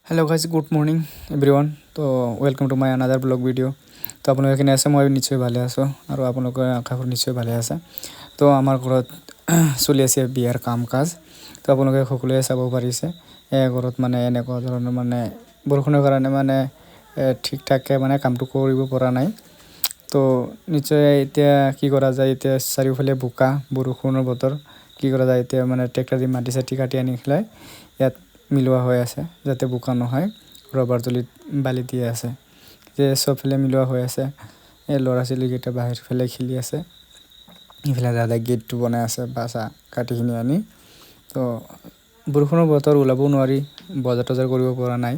hello' guys good morning everyone তো welcome to my another blog video' তো আপোনালোকে কেনে আছে মই নিশ্চয় ভালে আছোঁ আৰু আপোনালোকৰ আশা কৰোঁ নিশ্চয় ভালে আছে তো আমাৰ ঘৰত চলি আছে বিয়াৰ কাম কাজ তো আপোনালোকে সকলোৱে চাব পাৰিছে ঘৰত মানে এনেকুৱা ধৰণৰ মানে বৰষুণৰ কাৰণে মানে ঠিক ঠাককৈ মানে কামটো কৰিব পৰা নাই তো নিশ্চয় এতিয়া কি কৰা যায় এতিয়া চাৰিওফালে বোকা বৰষুণৰ বতৰ কি কৰা যায় এতিয়া মানে ট্ৰেক্টৰ দি মাটি চাটি কাটি আনি পেলাই ইয়াত মিলোৱা হৈ আছে যাতে বোকা নহয় ৰবাৰ তলিত বালি দিয়া আছে যে চবফালে মিলোৱা হৈ আছে এই ল'ৰা ছোৱালীকেইটা বাহিৰ ফালে খেলি আছে ইফালে দাদাই গেটটো বনাই আছে বাচা কাটিখিনি আনি তো বৰষুণৰ বতৰ ওলাবও নোৱাৰি বজাৰ তজাৰ কৰিব পৰা নাই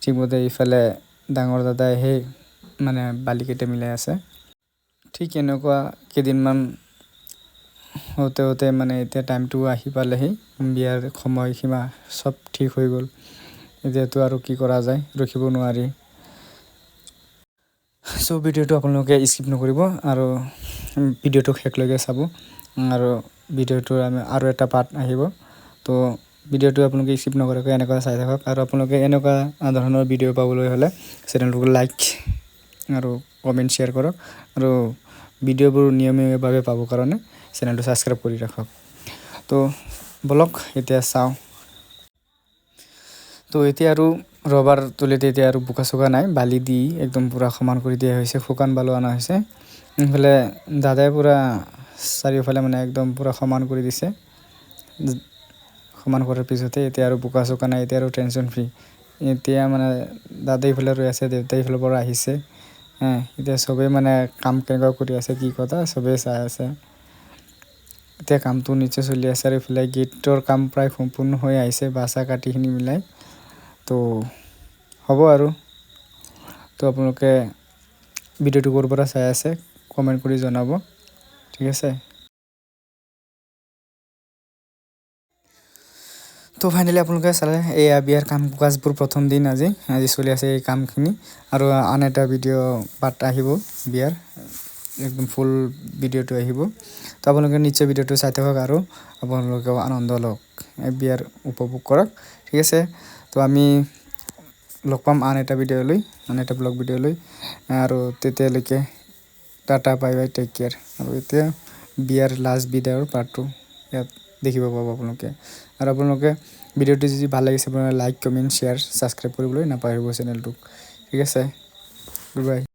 ঠিকমতে ইফালে ডাঙৰ দাদাই সেই মানে বালিকেইটা মিলাই আছে ঠিক এনেকুৱা কেইদিনমান হওঁতে মানে এতিয়া টাইমটো আহি পালেহি বিয়াৰ সময়সীমা চব ঠিক হৈ গ'ল এতিয়াতো আৰু কি কৰা যায় ৰখিব নোৱাৰি চ' ভিডিঅ'টো আপোনালোকে স্কিপ নকৰিব আৰু ভিডিঅ'টো শেষলৈকে চাব আৰু ভিডিঅ'টোৰ আৰু এটা পাৰ্ট আহিব তো ভিডিঅ'টো আপোনালোকে স্কিপ নকৰাকৈ এনেকুৱা চাই থাকক আৰু আপোনালোকে এনেকুৱা ধৰণৰ ভিডিঅ' পাবলৈ হ'লে চেনেলটোক লাইক আৰু কমেণ্ট শ্বেয়াৰ কৰক আৰু ভিডিঅ'বোৰ নিয়মীয়াভাৱে পাবৰ কাৰণে চেনেলটো ছাবস্ক্ৰাইব কৰি ৰাখক তো বলক এতিয়া চাওঁ তো এতিয়া আৰু ৰবাৰ তলিতে এতিয়া আৰু বোকা চোকা নাই বালি দি একদম পূৰা সমান কৰি দিয়া হৈছে শুকান বালু অনা হৈছে ইফালে দাদাই পূৰা চাৰিওফালে মানে একদম পূৰা সমান কৰি দিছে সমান কৰাৰ পিছতে এতিয়া আৰু বোকা চোকা নাই এতিয়া আৰু টেনশ্যন ফ্ৰী এতিয়া মানে দাদাই ইফালে ৰৈ আছে দেউতাই ইফালৰ পৰা আহিছে এতিয়া চবেই মানে কাম কেনেকুৱা কৰি আছে কি কথা চবেই চাই আছে এতিয়া কামটো নিশ্চয় চলি আছে আৰু ইফালে গেটৰ কাম প্ৰায় সম্পূৰ্ণ হৈ আহিছে বাচা কাটিখিনি মিলাই তো হ'ব আৰু তো আপোনালোকে ভিডিঅ'টো ক'ৰ পৰা চাই আছে কমেণ্ট কৰি জনাব ঠিক আছে তো ফাইনেলি আপোনালোকে চালে এয়া বিয়াৰ কাম কাজবোৰ প্ৰথম দিন আজি চলি আছে এই কামখিনি আৰু আন এটা ভিডিঅ' পাৰ্ট আহিব বিয়াৰ একদম ফুল ভিডিঅ'টো আহিব তো আপোনালোকে নিশ্চয় ভিডিঅ'টো চাই থাকক আৰু আপোনালোকেও আনন্দ লওক এই বিয়াৰ উপভোগ কৰক ঠিক আছে তো আমি লগ পাম আন এটা ভিডিঅ' লৈ আন এটা ব্লগ ভিডিঅ' লৈ আৰু তেতিয়ালৈকে tata bye bye take care আৰু এতিয়া বিয়াৰ লাষ্ট বিদায়ৰ পাৰ্টটো ইয়াত দেখিব পাব আপোনালোকে আৰু আপোনালোকে ভিডিঅ'টো যদি ভাল লাগিছে আপোনালোকে লাইক কমেণ্ট শ্বেয়াৰ ছাবস্ক্ৰাইব কৰিবলৈ নাপাহৰিব চেনেলটোক ঠিক আছে গুড বাই